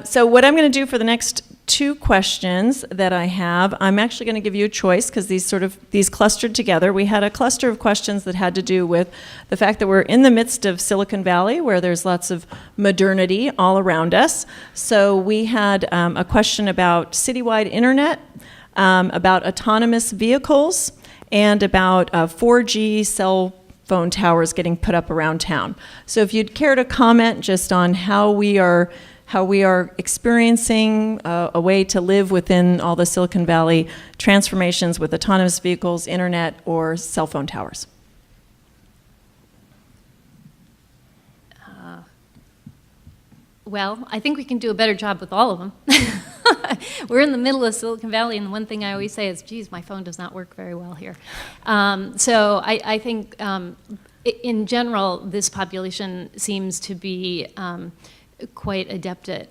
So what I'm going to do for the next 2 questions that I have, I'm actually going to give you a choice because these clustered together. We had a cluster of questions that had to do with the fact that we're in the midst of Silicon Valley, where there's lots of modernity all around us. So we had a question about citywide internet, about autonomous vehicles, and about 4G cell phone towers getting put up around town. So if you'd care to comment just on how we are experiencing a way to live within all the Silicon Valley transformations with autonomous vehicles, internet, or cell phone towers. Well, I think we can do a better job with all of them. We're in the middle of Silicon Valley, and the one thing I always say is, geez, my phone does not work very well here. So I think, in general, this population seems to be quite adept at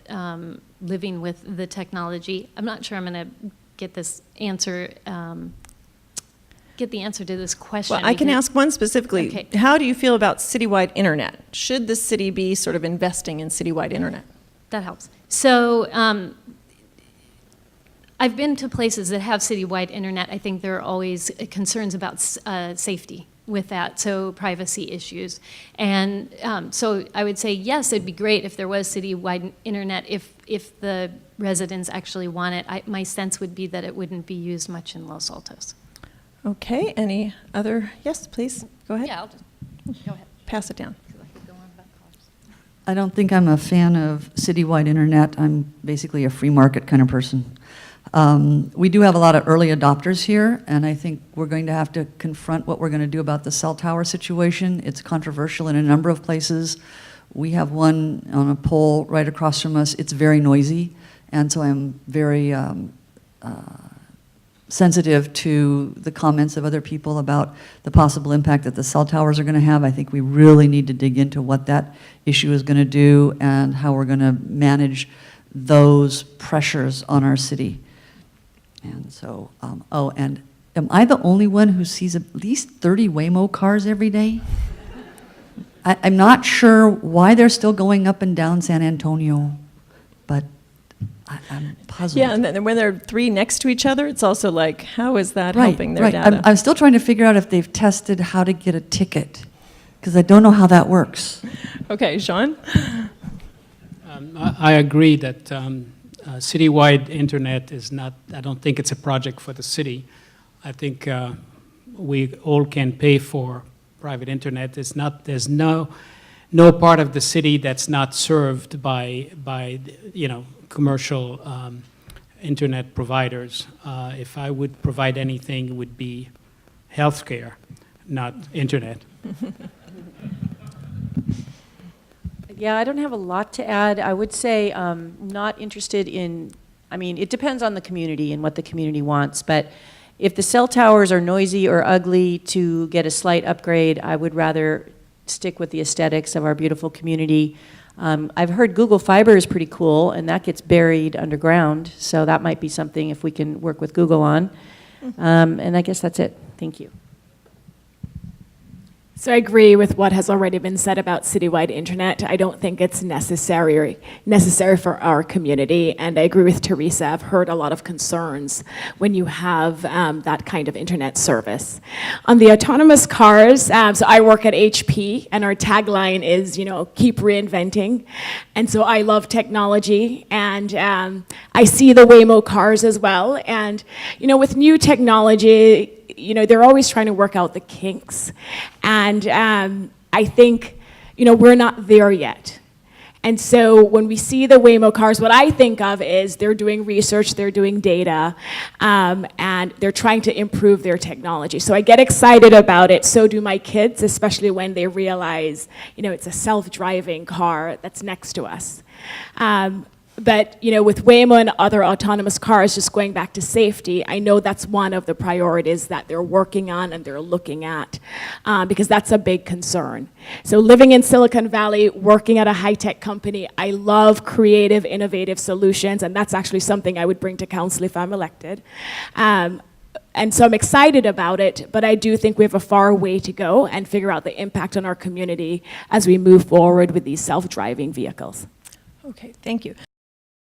living with the technology. I'm not sure I'm going to get this answer, get the answer to this question. Well, I can ask one specifically. Okay. How do you feel about citywide internet? Should the city be sort of investing in citywide internet? That helps. So I've been to places that have citywide internet. I think there are always concerns about safety with that, so privacy issues. And so I would say, yes, it'd be great if there was citywide internet if the residents actually want it. My sense would be that it wouldn't be used much in Los Altos. Okay, any other? Yes, please, go ahead. Yeah, I'll just go ahead. Pass it down. I don't think I'm a fan of citywide internet. I'm basically a free market kind of person. We do have a lot of early adopters here, and I think we're going to have to confront what we're going to do about the cell tower situation. It's controversial in a number of places. We have one on a pole right across from us. It's very noisy, and so I'm very sensitive to the comments of other people about the possible impact that the cell towers are going to have. I think we really need to dig into what that issue is going to do and how we're going to manage those pressures on our city. And so, oh, and am I the only one who sees at least 30 Waymo cars every day? I'm not sure why they're still going up and down San Antonio, but I'm puzzled. Yeah, and then when there are 3 next to each other, it's also like, how is that helping their right. data? I'm still trying to figure out if they've tested how to get a ticket, because I don't know how that works. Okay, Sean? I agree that citywide internet is not, I don't think it's a project for the city. I think we all can pay for private internet. There's no part of the city that's not served by commercial internet providers. If I would provide anything, it would be healthcare, not internet. Yeah, I don't have a lot to add. I would say not interested in, I mean, it depends on the community and what the community wants, but if the cell towers are noisy or ugly to get a slight upgrade, I would rather stick with the aesthetics of our beautiful community. I've heard Google Fiber is pretty cool, and that gets buried underground, so that might be something if we can work with Google on. And I guess that's it. Thank you. So I agree with what has already been said about citywide internet. I don't think it's necessary for our community, and I agree with Teresa. I've heard a lot of concerns when you have that kind of internet service. On the autonomous cars, so I work at HP, and our tagline is, keep reinventing. And so I love technology, and I see the Waymo cars as well. And with new technology, they're always trying to work out the kinks. And I think, we're not there yet. And so when we see the Waymo cars, what I think of is they're doing research, they're doing data, and they're trying to improve their technology. So I get excited about it, so do my kids, especially when they realize, it's a self-driving car that's next to us. But with Waymo and other autonomous cars, just going back to safety, I know that's one of the priorities that they're working on and they're looking at, because that's a big concern. So living in Silicon Valley, working at a high-tech company, I love creative, innovative solutions, and that's actually something I would bring to council if I'm elected. And so I'm excited about it, but I do think we have a far way to go and figure out the impact on our community as we move forward with these self-driving vehicles. Okay, thank you.